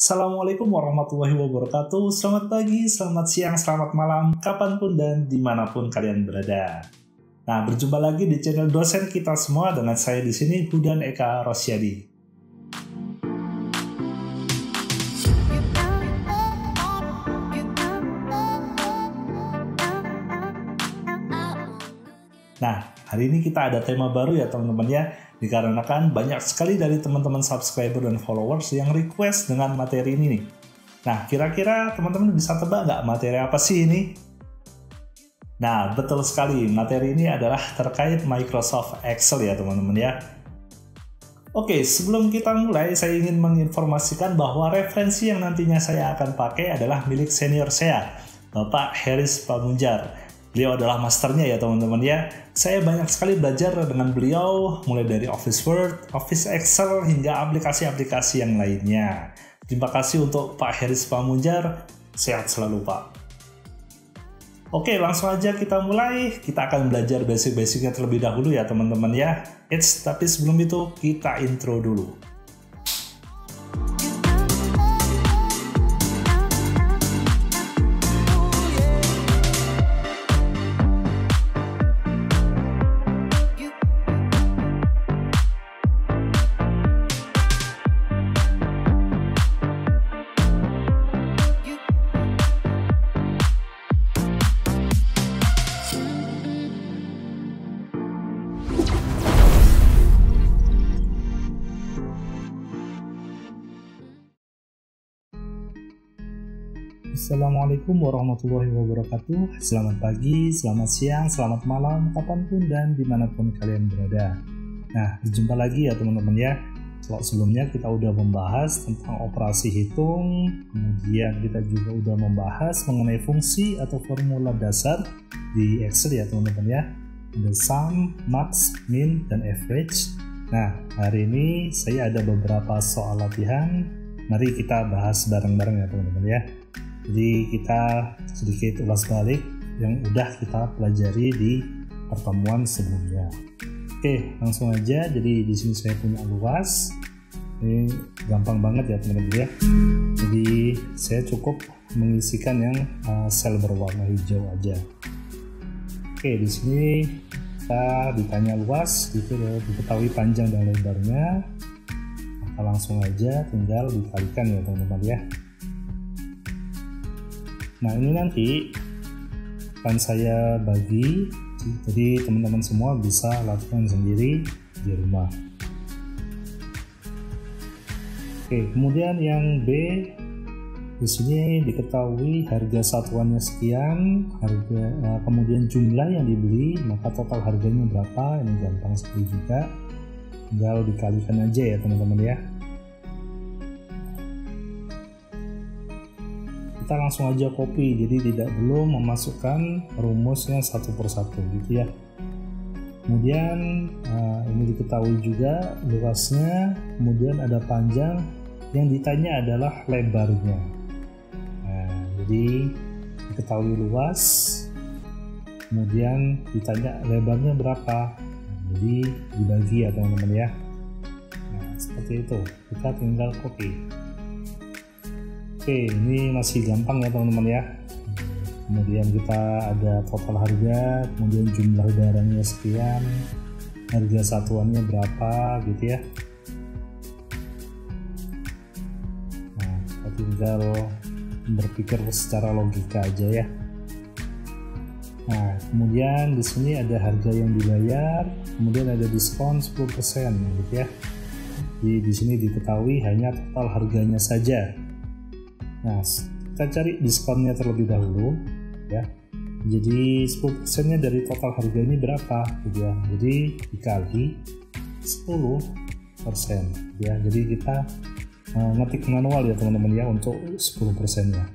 Assalamualaikum warahmatullahi wabarakatuh. Selamat pagi, selamat siang, selamat malam, kapanpun dan dimanapun kalian berada. Nah, berjumpa lagi di channel dosen kita semua dengan saya di sini, Hudan Eka Rosyadi. Nah, hari ini kita ada tema baru ya teman-teman ya, dikarenakan banyak sekali dari teman-teman subscriber dan followers yang request dengan materi ini nih. Nah, kira-kira teman-teman bisa tebak nggak materi apa sih ini? Nah, betul sekali, materi ini adalah terkait Microsoft Excel ya teman-teman ya. Oke, sebelum kita mulai, saya ingin menginformasikan bahwa referensi yang nantinya saya akan pakai adalah milik senior saya, Bapak Heris Pamunjar. Beliau adalah masternya ya teman-teman ya. Saya banyak sekali belajar dengan beliau, mulai dari Office Word, Office Excel, hingga aplikasi-aplikasi yang lainnya. Terima kasih untuk Pak Heris Pamunjar, sehat selalu Pak. Oke, langsung aja kita mulai. Kita akan belajar basic-basicnya terlebih dahulu ya teman-teman ya. Tapi sebelum itu kita intro dulu. Assalamualaikum warahmatullahi wabarakatuh. Selamat pagi, selamat siang, selamat malam, kapanpun dan dimanapun kalian berada. Nah, berjumpa lagi ya teman-teman ya. Kalau sebelumnya kita udah membahas tentang operasi hitung, kemudian kita juga udah membahas mengenai fungsi atau formula dasar di Excel ya teman-teman ya. Ada sum, max, min, dan average. Nah, hari ini saya ada beberapa soal latihan. Mari kita bahas bareng-bareng ya teman-teman ya. Jadi kita sedikit ulas balik yang udah kita pelajari di pertemuan sebelumnya. Oke, langsung aja. Jadi di sini saya punya luas. Ini gampang banget ya teman-teman ya. Jadi saya cukup mengisikan yang sel berwarna hijau aja. Oke, di sini kita ditanya luas, gitu ya, diketahui panjang dan lebarnya. Maka langsung aja tinggal dikalikan ya teman-teman ya. Nah, ini nanti akan saya bagi, jadi teman-teman semua bisa lakukan sendiri di rumah. Oke, kemudian yang B, di sini diketahui harga satuannya sekian, kemudian jumlah yang dibeli, maka total harganya berapa, ini gampang sekali juga, tinggal dikalikan aja ya teman-teman ya. Kita langsung aja copy, jadi tidak perlu memasukkan rumusnya satu persatu gitu ya. Kemudian ini diketahui juga luasnya, kemudian ada panjang, yang ditanya adalah lebarnya. Nah, jadi diketahui luas, kemudian ditanya lebarnya berapa. Nah, jadi dibagi ya teman-teman ya. Nah, seperti itu, kita tinggal copy. Oke, ini masih gampang ya teman-teman ya. Kemudian kita ada total harga, kemudian jumlah barangnya sekian, harga satuannya berapa gitu ya. Nah, kita tinggal berpikir secara logika aja ya. Nah, kemudian di sini ada harga yang dibayar, kemudian ada diskon 10% gitu ya. Jadi di sini diketahui hanya total harganya saja. Nah, kita cari diskonnya terlebih dahulu ya. Jadi 10%-nya dari total harga ini berapa gitu ya. Jadi dikali 10% ya. Jadi kita ngetik manual ya teman-teman ya untuk 10%-nya.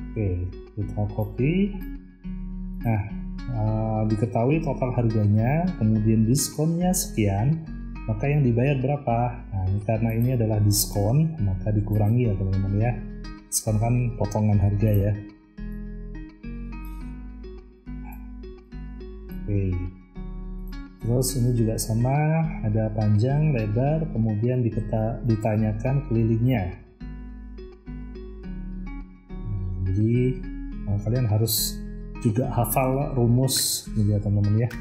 Oke, kita copy. Nah, diketahui total harganya, kemudian diskonnya sekian, maka yang dibayar berapa? Nah, karena ini adalah diskon, maka dikurangi ya teman-teman ya. Diskon kan potongan harga ya. Oke, Terus ini juga sama, ada panjang, lebar, kemudian ditanyakan kelilingnya. Jadi kalian harus juga hafal rumus gitu ya teman-teman ya.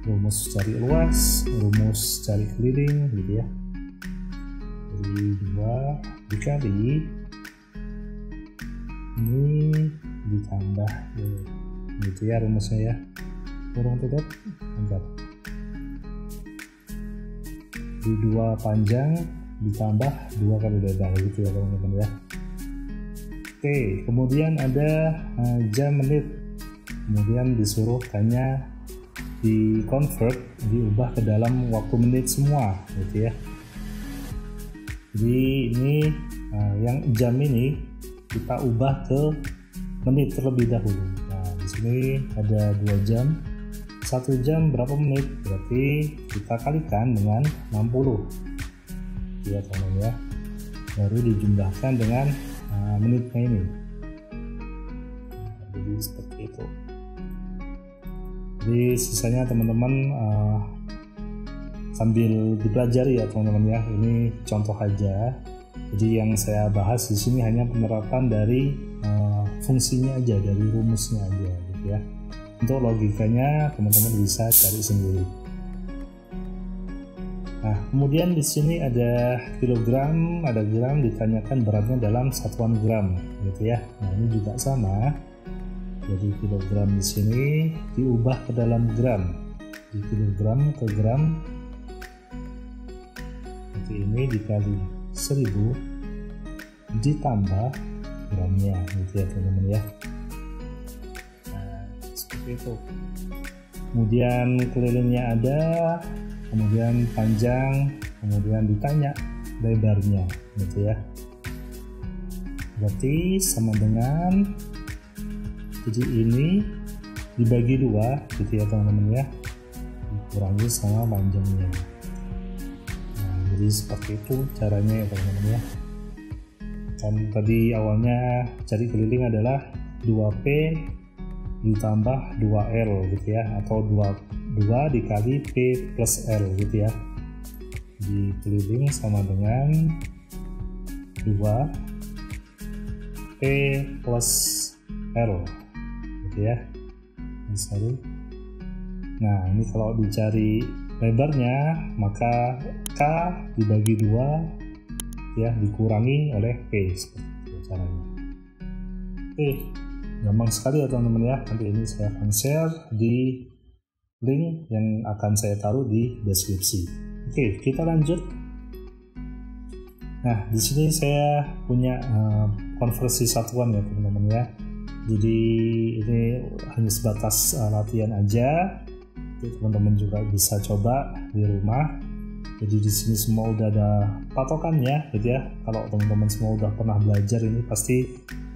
Rumus cari luas, rumus cari keliling gitu ya. Jadi 2 dikali ini ditambah gitu ya rumusnya ya. Kurung tutup, bentar. Di 2 panjang ditambah 2 kali lebar gitu ya teman-teman ya. Oke, kemudian ada jam menit, kemudian disuruh tanya di convert, diubah ke dalam waktu menit semua gitu ya. Jadi ini yang jam ini kita ubah ke menit terlebih dahulu. Nah di sini ada 2 jam, 1 jam berapa menit, berarti kita kalikan dengan 60 ya teman-teman ya, baru dijumlahkan dengan menitnya ini. Jadi seperti itu. Jadi sisanya teman-teman sambil dipelajari ya teman-teman ya. Ini contoh aja. Jadi yang saya bahas di sini hanya penerapan dari fungsinya aja, dari rumusnya aja gitu ya. Untuk logikanya teman-teman bisa cari sendiri. Nah, kemudian di sini ada kilogram, ada gram, ditanyakan beratnya dalam satuan gram gitu ya. Nah, ini juga sama. Jadi kilogram di sini diubah ke dalam gram. Di kilogram ke gram. Jadi ini dikali 1000 ditambah gramnya gitu ya teman-teman ya. Nah, seperti itu. Kemudian kelilingnya ada, kemudian panjang, kemudian ditanya lebarnya gitu ya. Berarti sama dengan, jadi ini dibagi 2 gitu ya teman-teman ya, dikurangi sama panjangnya. Nah, jadi seperti itu caranya ya teman-teman ya. Kan tadi awalnya cari keliling adalah 2P ditambah 2L gitu ya, atau 2 dikali P plus L gitu ya. Di keliling sama dengan 2 P plus L gitu ya. Misalnya. Nah ini kalau dicari lebarnya, maka K dibagi 2 ya, dikurangi oleh P, seperti itu caranya. Oke, gampang sekali ya teman-teman ya. Nanti ini saya akan share di link yang akan saya taruh di deskripsi. Oke, kita lanjut. Nah, di sini saya punya konversi satuan ya teman-teman ya. Jadi ini hanya sebatas latihan aja. Jadi teman-teman juga bisa coba di rumah. Jadi di sini semua udah ada patokannya gitu ya. Kalau teman-teman semua udah pernah belajar, ini pasti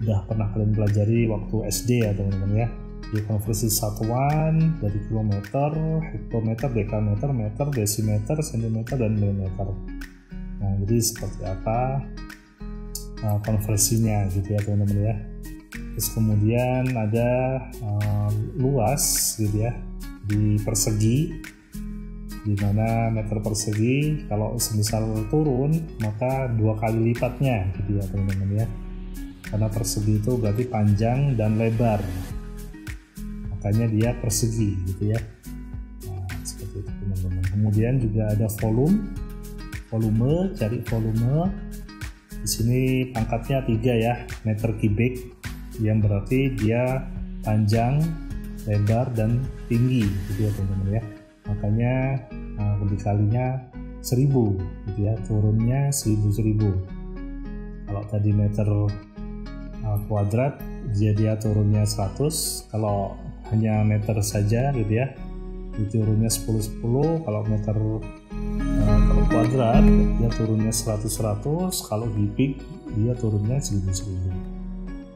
udah pernah kalian pelajari waktu SD ya teman-teman ya. Di konversi satuan dari kilometer, hektometer, dekameter, meter, desimeter, sentimeter, dan milimeter. Nah jadi seperti apa konversinya gitu ya teman-teman ya. Terus kemudian ada luas gitu ya, di persegi, di mana meter persegi kalau semisal turun maka 2 kali lipatnya gitu ya teman-teman ya, karena persegi itu berarti panjang dan lebar, makanya dia persegi gitu ya. Nah seperti itu teman-teman. Kemudian juga ada volume, cari volume. Di sini pangkatnya 3 ya, meter kubik, yang berarti dia panjang, lebar, dan tinggi gitu ya teman-teman ya. Makanya dikalinya 1000 gitu ya, turunnya 1000. Kalau tadi meter kuadrat dia turunnya 100, kalau hanya meter saja gitu ya turunnya 10. Kalau meter kuadrat dia turunnya 100. Kalau kubik dia turunnya 1000.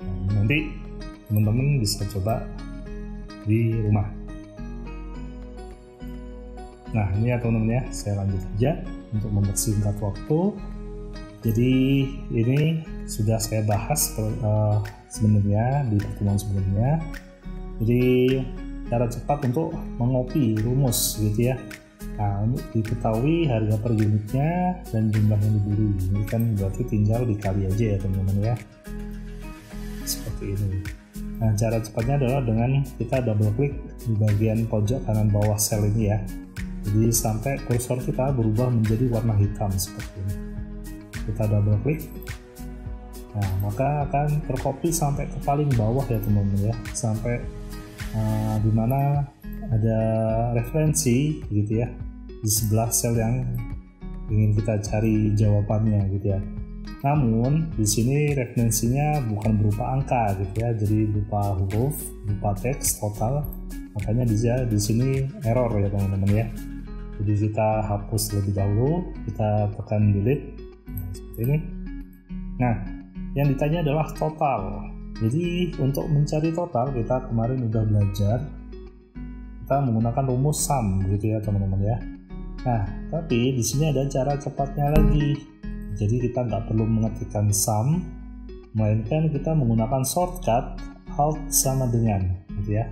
Nah, nanti teman-teman bisa coba di rumah. Nah ini ya teman-teman ya, saya lanjut aja untuk mempersingkat waktu. Jadi ini sudah saya bahas sebenarnya di pertemuan sebelumnya. Jadi cara cepat untuk mengopi rumus gitu ya. Nah, untuk diketahui harga per unitnya dan jumlah yang dibeli, ini kan berarti tinggal dikali aja ya teman-teman ya, seperti ini. Nah, cara cepatnya adalah dengan kita double klik di bagian pojok kanan bawah sel ini ya, jadi sampai kursor kita berubah menjadi warna hitam seperti ini. Kita double klik, nah maka akan tercopy sampai ke paling bawah ya teman-teman ya, sampai dimana ada referensi gitu ya di sebelah sel yang ingin kita cari jawabannya gitu ya. Namun di sini referensinya bukan berupa angka gitu ya, jadi berupa huruf, berupa teks total. Makanya di sini error ya teman-teman ya. Jadi kita hapus lebih dahulu, kita tekan delete seperti ini. Nah, yang ditanya adalah total. Jadi untuk mencari total kita kemarin udah belajar, kita menggunakan rumus sum gitu ya teman-teman ya. Nah, tapi di sini ada cara cepatnya lagi. Jadi kita nggak perlu mengetikkan sum, melainkan kita menggunakan shortcut Alt sama dengan gitu ya.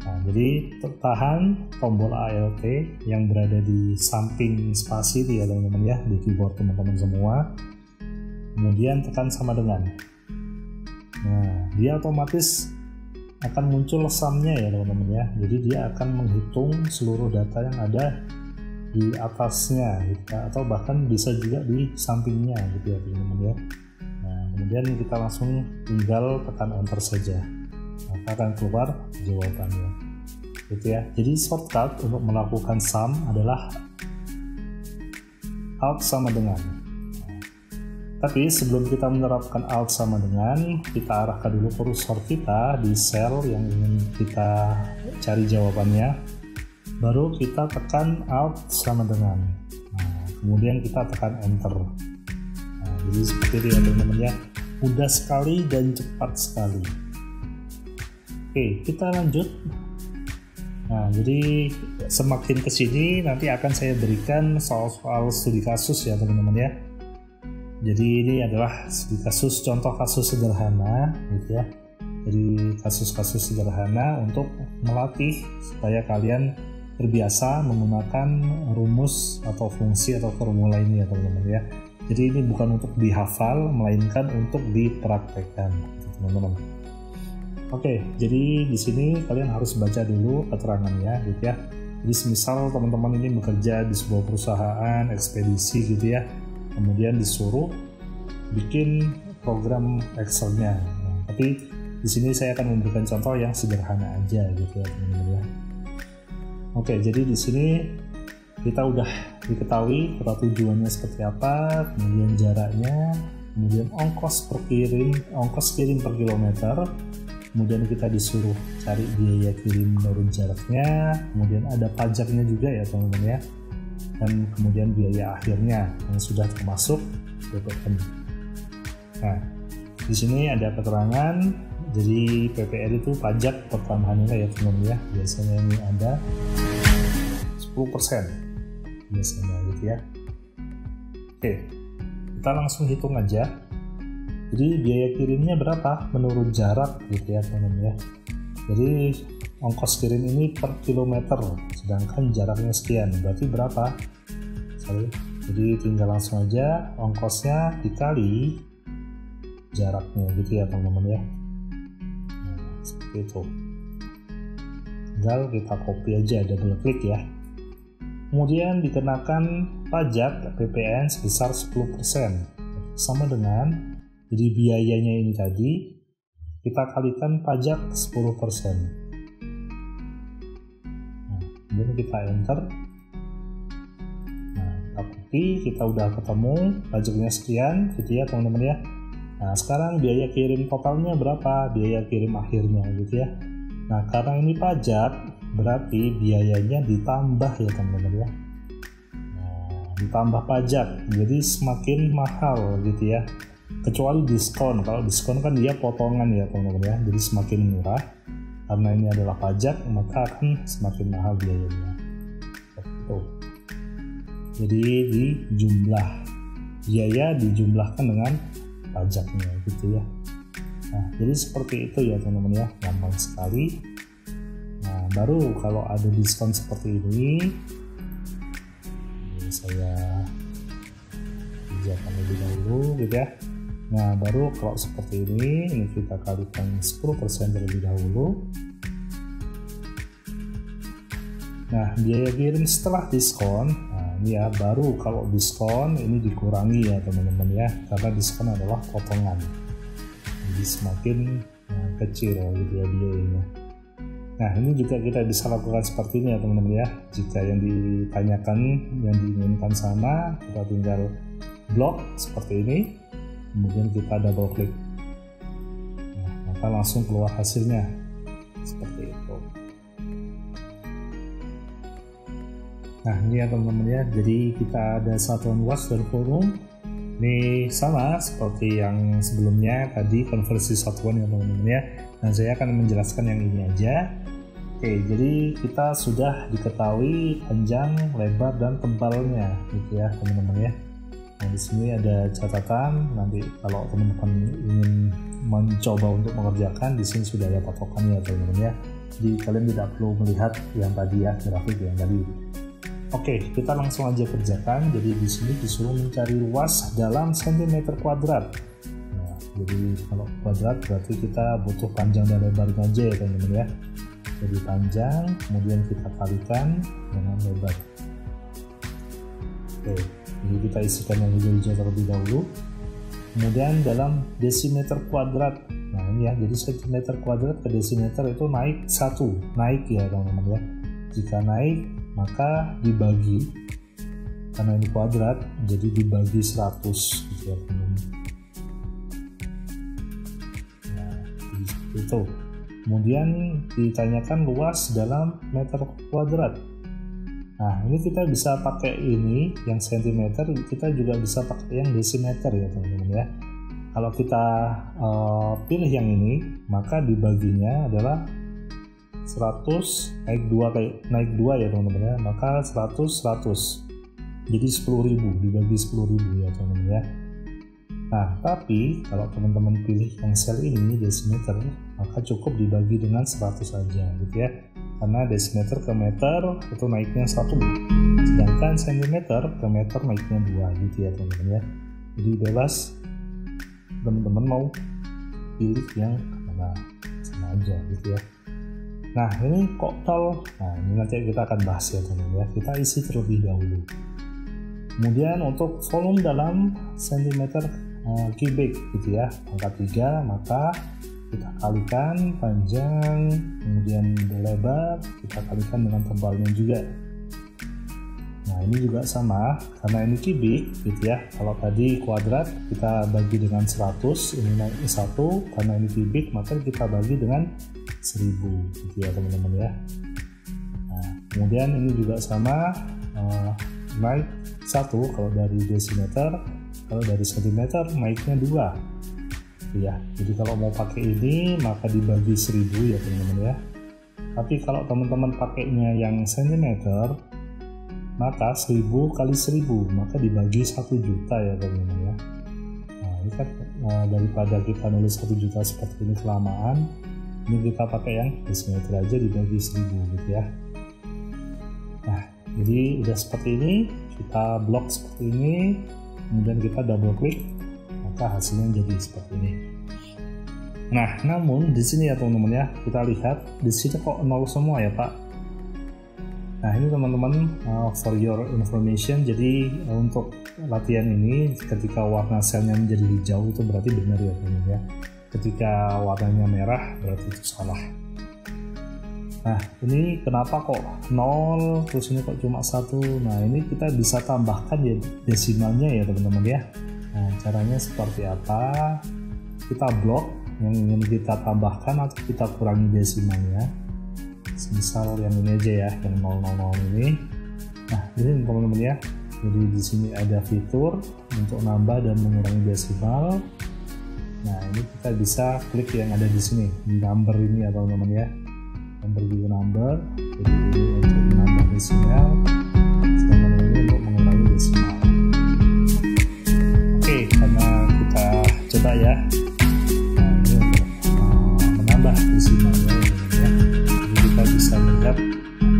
Nah, jadi tahan tombol Alt yang berada di samping spasi ya teman-teman ya, di keyboard teman-teman semua. Kemudian tekan sama dengan. Nah, dia otomatis akan muncul sumnya ya teman-teman ya. Jadi dia akan menghitung seluruh data yang ada di atasnya gitu, atau bahkan bisa juga di sampingnya gitu ya teman-teman ya. Nah, kemudian kita langsung tinggal tekan enter saja, maka akan keluar jawabannya gitu ya. Jadi shortcut untuk melakukan sum adalah Alt sama dengan. Tapi sebelum kita menerapkan Alt sama dengan, kita arahkan dulu kursor kita di sel yang ingin kita cari jawabannya, baru kita tekan Alt sama dengan. Nah, kemudian kita tekan enter. Nah, jadi seperti itu ya teman-teman ya, mudah sekali dan cepat sekali. Oke, kita lanjut. Nah, jadi semakin kesini nanti akan saya berikan soal-soal studi kasus ya teman-teman ya. Jadi ini adalah studi kasus, contoh kasus sederhana gitu ya. Jadi kasus-kasus sederhana untuk melatih supaya kalian terbiasa menggunakan rumus atau fungsi atau formula ini ya teman-teman ya. Jadi ini bukan untuk dihafal, melainkan untuk dipraktekkan teman-teman. Oke, jadi di sini kalian harus baca dulu keterangannya gitu ya. Jadi semisal teman-teman ini bekerja di sebuah perusahaan ekspedisi gitu ya, kemudian disuruh bikin program Excel-nya. Nah, tapi di sini saya akan memberikan contoh yang sederhana aja gitu ya teman-teman ya. Oke, jadi di sini kita udah diketahui kota tujuannya seperti apa, kemudian jaraknya, kemudian ongkos kirim per kilometer, kemudian kita disuruh cari biaya kirim menurut jaraknya, kemudian ada pajaknya juga ya teman-teman ya, dan kemudian biaya akhirnya yang sudah termasuk PPN. Nah, di sini ada keterangan. Jadi PPN itu pajak pertambahan nilai ya teman-teman ya. Biasanya ini ada 10% biasanya gitu ya. Oke, kita langsung hitung aja. Jadi biaya kirimnya berapa menurut jarak gitu ya teman-teman ya. Jadi ongkos kirim ini per kilometer, sedangkan jaraknya sekian, berarti berapa? Jadi tinggal langsung aja ongkosnya dikali jaraknya gitu ya teman-teman ya. Nah, seperti itu. Tinggal kita copy aja, double klik ya. Kemudian dikenakan pajak PPN sebesar 10%, sama dengan, jadi biayanya ini tadi kita kalikan pajak 10%. Nah, kemudian kita enter. Nah, tapi kita udah ketemu pajaknya sekian gitu ya teman-teman ya. Nah, sekarang biaya kirim totalnya berapa? Biaya kirim akhirnya gitu ya. Nah, karena ini pajak, berarti biayanya ditambah ya teman-teman ya. Nah, ditambah pajak, jadi semakin mahal gitu ya. Kecuali diskon, kalau diskon kan dia potongan ya teman-teman ya, jadi semakin murah. Karena ini adalah pajak, maka akan semakin mahal biayanya. Gitu. Jadi di jumlah biaya dijumlahkan dengan pajaknya gitu ya. Nah, jadi seperti itu ya teman-teman ya, gampang sekali. Nah, baru kalau ada diskon seperti ini, saya kerjakan lebih dahulu gitu ya. Nah, baru kalau seperti ini kita kalikan 10% terlebih dahulu. Nah, biaya kirim setelah diskon, nah ini ya, baru kalau diskon ini dikurangi ya teman-teman ya, karena diskon adalah potongan, jadi semakin kecil gitu ya biayanya. Nah, ini juga kita bisa lakukan seperti ini ya teman-teman ya. Jika yang ditanyakan, yang diinginkan sama, kita tinggal blok seperti ini, kemudian kita double klik, nah, maka langsung keluar hasilnya seperti itu. Nah, ini ya teman-teman ya, jadi kita ada satuan luas dan volume. Ini sama seperti yang sebelumnya tadi, konversi satuan ya teman-teman ya. Nah, saya akan menjelaskan yang ini aja. Oke, jadi kita sudah diketahui panjang, lebar, dan tebalnya gitu ya teman-teman ya. Nah, di sini ada catatan, nanti kalau teman-teman ingin mencoba untuk mengerjakan, di sini sudah ada patokannya teman-teman ya. Jadi kalian tidak perlu melihat yang tadi ya, grafik yang tadi. Oke, kita langsung aja kerjakan. Jadi di sini disuruh mencari luas dalam cm². Nah, jadi kalau kuadrat berarti kita butuh panjang dan lebarnya aja ya teman-teman ya. Jadi panjang, kemudian kita kalikan dengan lebar. Oke, jadi kita isikan yang hijau-hijau terlebih dahulu. Kemudian dalam desimeter kuadrat. Nah, ini ya, jadi cm² ke desimeter itu naik 1, naik ya teman-teman ya. Jika naik, maka dibagi, karena ini kuadrat, jadi dibagi 100 gitu ya teman-teman. Nah, jadi seperti itu. Kemudian ditanyakan luas dalam meter kuadrat. Nah, ini kita bisa pakai ini yang cm, kita juga bisa pakai yang desimeter ya teman-teman ya. Kalau kita pilih yang ini, maka dibaginya adalah 100 naik 2 ya teman-teman ya, maka 100 jadi 10.000 dibagi 10.000 ya teman-teman ya. Nah, tapi kalau teman-teman pilih yang sel ini desimeter, maka cukup dibagi dengan 100 saja gitu ya, karena desimeter ke meter itu naiknya 1, sedangkan cm ke meter naiknya 2 gitu ya teman-teman ya. Jadi bebas teman-teman mau pilih yang mana, sama aja gitu ya. Nah, ini koktal, nah ini nanti kita akan bahas ya teman-teman ya, kita isi terlebih dahulu. Kemudian untuk volume dalam cm³ gitu ya, angka 3, maka kita kalikan panjang, kemudian lebar, kita kalikan dengan tebalnya juga. Nah, ini juga sama, karena ini kubik gitu ya. Kalau tadi kuadrat kita bagi dengan 100, ini naik 1, karena ini kubik maka kita bagi dengan 1000 gitu ya teman-teman ya. Nah, kemudian ini juga sama, naik 1 kalau dari desimeter, kalau dari cm naiknya 2 ya. Jadi kalau mau pakai ini maka dibagi 1000 ya teman-teman ya. Tapi kalau teman-teman pakainya yang cm, maka 1000 kali 1000 maka dibagi 1 juta ya teman-teman ya. Nah, ini kan daripada kita nulis 1 juta seperti ini kelamaan, ini kita pakai yang desimeter aja dibagi 1000 gitu ya. Nah, jadi udah seperti ini, kita blok seperti ini, kemudian kita double klik, maka hasilnya jadi seperti ini. Nah, namun di sini ya teman-teman ya, kita lihat di sini kok 0 semua ya Pak. Nah, ini teman-teman, for your information, jadi untuk latihan ini ketika warna selnya menjadi hijau itu berarti benar ya teman-teman ya. Ketika warnanya merah berarti itu salah. Nah, ini kenapa kok 0 terus ini kok cuma 1? Nah, ini kita bisa tambahkan ya desimalnya ya teman-teman ya. Nah, caranya seperti apa? Kita blok yang ingin kita tambahkan atau kita kurangi desimalnya. Misal yang ini aja ya, yang 000 ini. Nah, ini teman-teman ya. Jadi di sini ada fitur untuk nambah dan mengurangi desimal. Nah, ini kita bisa klik yang ada di sini, di number ini ya teman-teman ya. Number view number. Jadi ini untuk menambah desimal, sedangkan ini untuk mengurangi desimal. Oke, karena kita coba ya. Nah, ini untuk menambah desimalnya ya teman-teman ya. Jadi kita bisa melihat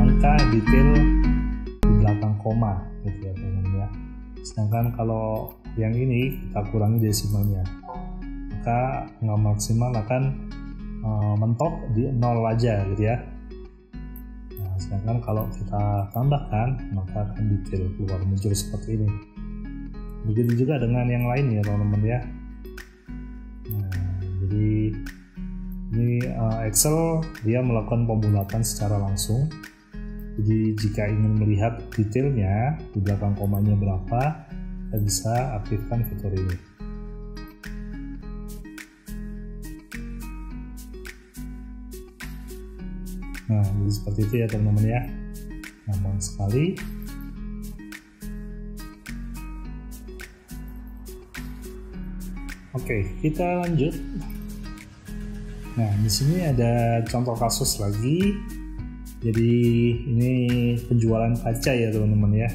angka detail di belakang koma gitu ya teman-teman ya. Sedangkan kalau yang ini kita kurangi desimalnya, maka nggak maksimal akan mentok di 0 aja gitu ya. Nah, sedangkan kalau kita tambahkan maka akan detail keluar muncul seperti ini. Begitu juga dengan yang lain ya teman-teman ya. Nah, jadi ini Excel dia melakukan pembulatan secara langsung. Jadi jika ingin melihat detailnya di belakang komanya berapa, kita bisa aktifkan fitur ini. Nah, jadi seperti itu ya teman-teman ya. Gampang sekali. Oke, kita lanjut. Nah, di sini ada contoh kasus lagi. Jadi ini penjualan kaca ya teman-teman ya.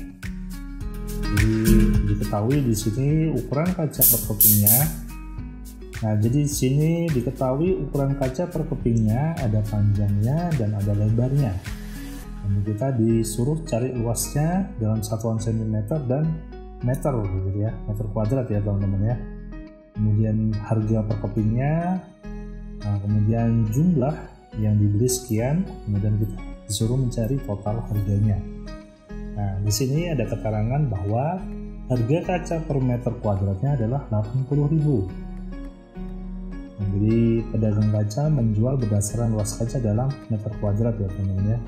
Jadi diketahui di sini ukuran kaca per kepingnya. Nah, jadi di sini diketahui ukuran kaca per kepingnya ada panjangnya dan ada lebarnya. Dan kita disuruh cari luasnya dalam satuan cm dan meter gitu ya, meter kuadrat ya teman-teman ya. Kemudian harga per kepingnya, nah, kemudian jumlah yang dibeli sekian, kemudian kita disuruh mencari total harganya. Nah, di sini ada keterangan bahwa harga kaca per meter kuadratnya adalah 80.000. Nah, jadi pedagang kaca menjual berdasarkan luas kaca dalam meter kuadrat ya teman-teman ya.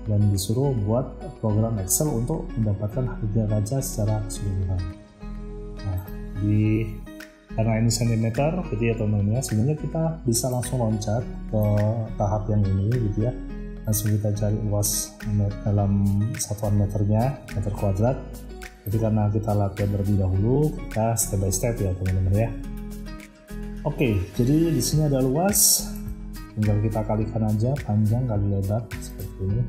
Dan disuruh buat program Excel untuk mendapatkan harga kaca secara keseluruhan. Nah, karena ini cm gitu ya teman-teman ya, sebenarnya kita bisa langsung loncat ke tahap yang ini gitu ya. Langsung kita cari luas dalam satuan meternya, meter kuadrat. Jadi karena kita latihan terlebih dahulu, kita step by step ya teman-teman ya. Oke, jadi di sini ada luas, tinggal kita kalikan aja panjang kali lebar seperti ini.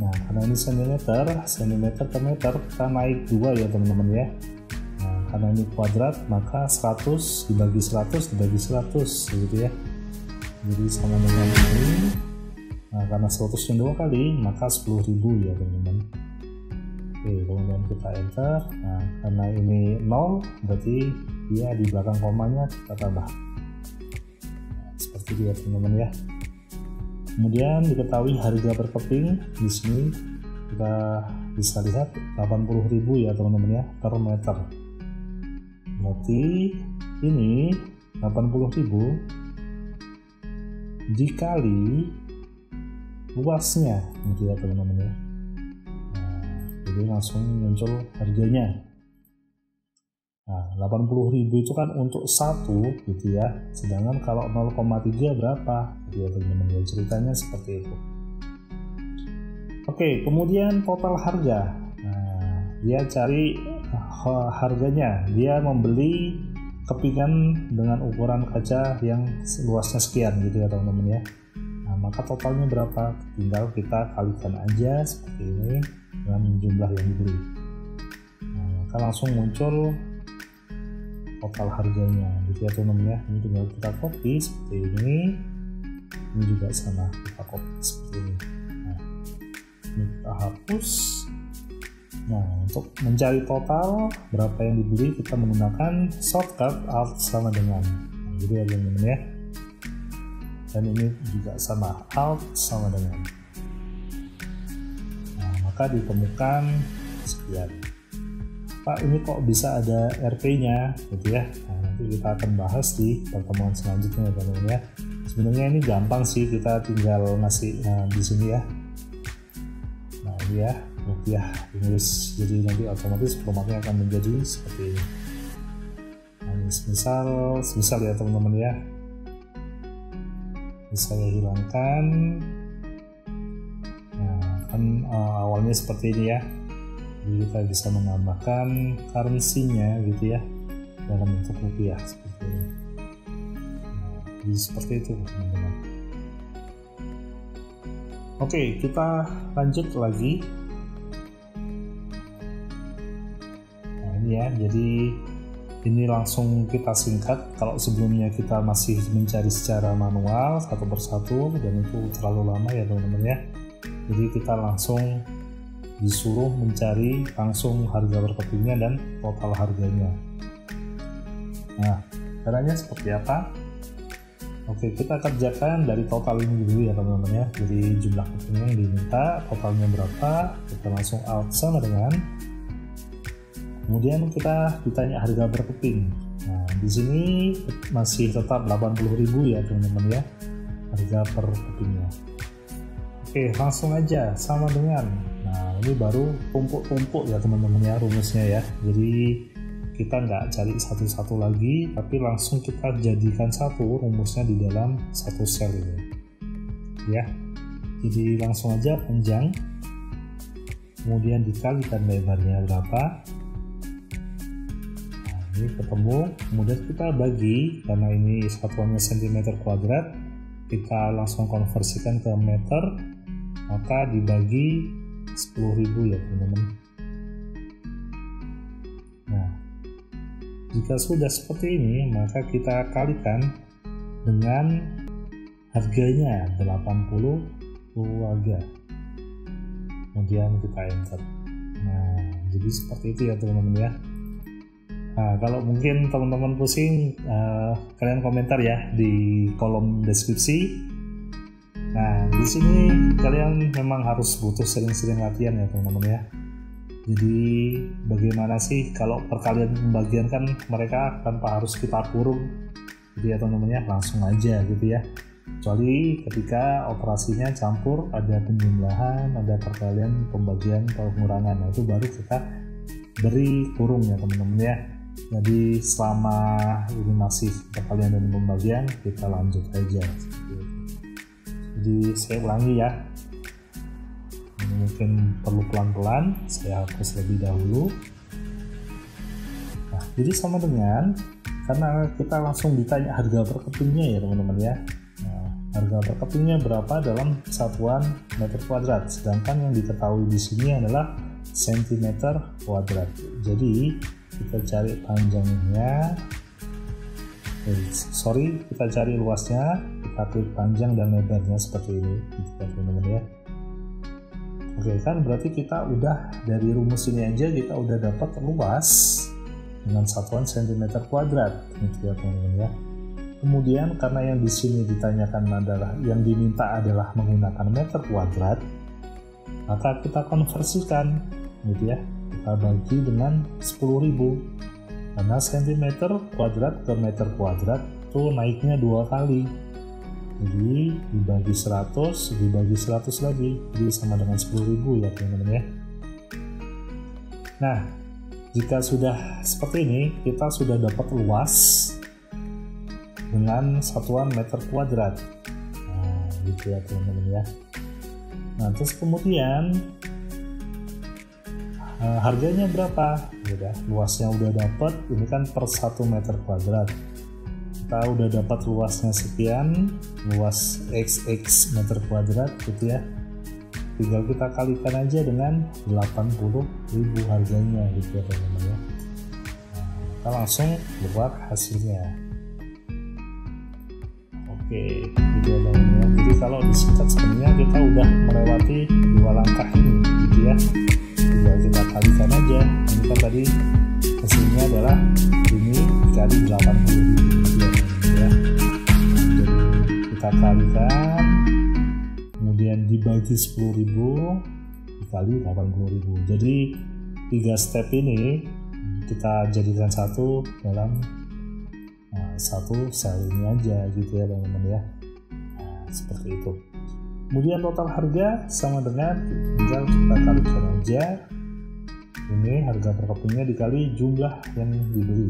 Nah, karena ini cm per meter, kita naik 2 ya teman-teman ya. Nah, karena ini kuadrat, maka 100 dibagi 100 dibagi 100 gitu ya. Jadi sama dengan ini. Nah, karena 100 yang 2 kali, maka 10.000 ya teman-teman. Oke, kemudian kita enter. Nah, karena ini 0, berarti dia di belakang komanya kita tambah. Nah, seperti itu ya teman-teman ya. Kemudian diketahui harga per keping, di sini kita bisa lihat 80.000 ya teman-teman ya per meter. Berarti ini 80.000 dikali luasnya gitu ya teman-teman ya. Nah, jadi langsung muncul harganya. Nah, 80.000 itu kan untuk 1 gitu ya. Sedangkan kalau 0,3 berapa? Gitu ya teman-teman ya, ceritanya seperti itu. Oke, kemudian total harga. Nah, dia cari harganya. Dia membeli kepingan dengan ukuran kaca yang luasnya sekian gitu ya teman-teman ya. Nah, maka totalnya berapa? Tinggal kita kalikan aja seperti ini dengan jumlah yang dibeli. Nah, maka langsung muncul total harganya gitu ya teman-teman ya. Ini tinggal kita copy seperti ini. Ini juga sama, kita copy seperti ini. Nah, ini kita hapus. Nah, untuk mencari total berapa yang dibeli, kita menggunakan shortcut Alt sama dengan. Nah, gitu ya teman-teman ya. Dan ini juga sama, Alt sama dengan. Nah, maka ditemukan sekian. Pak, ini kok bisa ada RP-nya gitu ya. Nah, nanti kita akan bahas di pertemuan selanjutnya ya teman-teman ya. Sebenarnya ini gampang sih, kita tinggal ngasih di sini ya. Nah, ini ya rupiah Inggris, jadi nanti otomatis formatnya akan menjadi seperti ini. Nah, ini semisal ya teman-teman ya. Ini saya hilangkan. Nah, kan awalnya seperti ini ya. Jadi kita bisa menambahkan currency-nya gitu ya dalam bentuk rupiah seperti ini. Nah, jadi seperti itu teman-teman. Oke, kita lanjut lagi. Nah, ini ya, jadi ini langsung kita singkat. Kalau sebelumnya kita masih mencari secara manual satu persatu dan itu terlalu lama ya teman-teman ya. Jadi kita langsung disuruh mencari langsung harga per kepingnya dan total harganya. Nah, caranya seperti apa? Oke, kita kerjakan dari total ini dulu ya teman-teman ya. Jadi jumlah keping yang diminta, totalnya berapa, kita langsung alt sama dengan. Kemudian kita ditanya harga per keping. Nah, di sini masih tetap 80.000 ya teman-teman ya, harga per kepingnya. Oke, langsung aja sama dengan. Nah, ini baru tumpuk-tumpuk ya teman-teman ya rumusnya ya. Jadi kita nggak cari satu-satu lagi, tapi langsung kita jadikan satu rumusnya di dalam satu sel ini ya. Jadi langsung aja panjang, kemudian dikalikan lebarnya berapa. Nah, ini ketemu, kemudian kita bagi, karena ini satuannya cm², kita langsung konversikan ke meter, maka dibagi 10.000 ya teman-teman. Nah, jika sudah seperti ini, maka kita kalikan dengan harganya 80 keluarga. Kemudian kita enter. Nah, jadi seperti itu ya teman-teman ya. Nah, kalau mungkin teman-teman pusing, kalian komentar ya di kolom deskripsi. Nah, di sini kalian memang harus butuh sering-sering latihan ya teman-teman ya. Jadi bagaimana sih kalau perkalian pembagian, kan mereka tanpa harus kita kurung gitu ya teman-teman ya, langsung aja gitu ya. Kecuali ketika operasinya campur, ada penjumlahan, ada perkalian pembagian pengurangan, nah itu baru kita beri kurung ya teman-teman ya. Jadi selama ini masih perkalian dan pembagian, kita lanjut aja. Jadi saya ulangi ya. Ini mungkin perlu pelan-pelan, saya hapus lebih dahulu. Nah, jadi sama dengan, karena kita langsung ditanya harga per kepingnya ya teman-teman ya. Nah, harga per kepingnya berapa dalam satuan meter kuadrat, sedangkan yang diketahui di sini adalah sentimeter kuadrat. Jadi kita cari panjangnya, kita cari luasnya, kita klik panjang dan lebarnya seperti ini gitu ya teman-teman ya. Oke, kan berarti kita udah dari rumus ini aja kita udah dapat luas dengan satuan cm², gitu ya teman-teman ya. Kemudian karena yang di sini ditanyakan adalah, yang diminta adalah menggunakan meter kuadrat, maka kita konversikan gitu ya. Kita bagi dengan 10.000, karena cm² ke meter kuadrat itu naiknya 2 kali. Jadi dibagi 100, dibagi 100 lagi, jadi sama dengan 10.000 ya teman-teman ya. Nah, jika sudah seperti ini, kita sudah dapat luas dengan satuan meter kuadrat. Nah, gitu ya teman-teman ya. Nah, terus kemudian harganya berapa? Udah, luasnya udah dapat, ini kan per 1 meter kuadrat. Kita udah dapat luasnya sekian, luas XX meter kuadrat gitu ya. Tinggal kita kalikan aja dengan 80.000 harganya gitu ya teman-teman ya. Nah, kita langsung keluar hasilnya. Oke, gitu ya teman-teman ya. Jadi kalau disingkat sebenarnya kita udah melewati 2 langkah ini gitu ya. Tinggal kita kalikan aja. Ini kan tadi hasilnya adalah ini dikali 80.000 ya. Jadi kita kalikan, kemudian dibagi 10.000 dikali 80.000. Jadi 3 step ini kita jadikan satu dalam satu sel ini aja gitu ya teman-teman ya. Nah, seperti itu. Kemudian total harga sama dengan, tinggal kita kalikan aja. Ini harga per kepingnya dikali jumlah yang dibeli.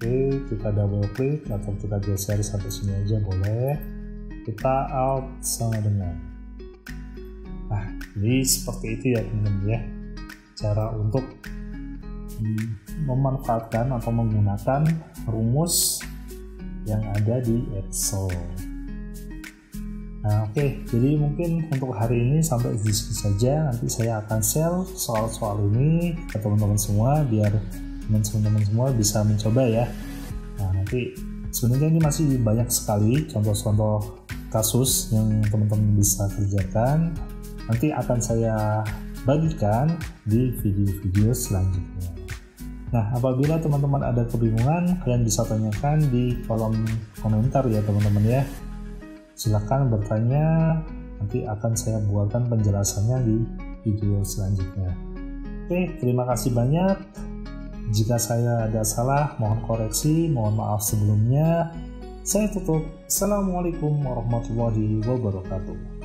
Oke, kita double klik atau kita geser sampai sini aja boleh. Kita alt sama dengan. Nah, jadi seperti itu ya teman-teman ya, cara untuk memanfaatkan atau menggunakan rumus yang ada di Excel. Nah, oke, jadi mungkin untuk hari ini sampai di sini saja. Nanti saya akan share soal-soal ini ke teman-teman semua, biar teman-teman semua bisa mencoba ya. Nah, nanti sebenarnya ini masih banyak sekali contoh-contoh kasus yang teman-teman bisa kerjakan. Nanti akan saya bagikan di video-video selanjutnya. Nah, apabila teman-teman ada kebingungan, kalian bisa tanyakan di kolom komentar ya teman-teman ya. Silahkan bertanya, nanti akan saya buatkan penjelasannya di video selanjutnya. Oke, terima kasih banyak. Jika saya ada salah, mohon koreksi, mohon maaf sebelumnya. Saya tutup. Assalamualaikum warahmatullahi wabarakatuh.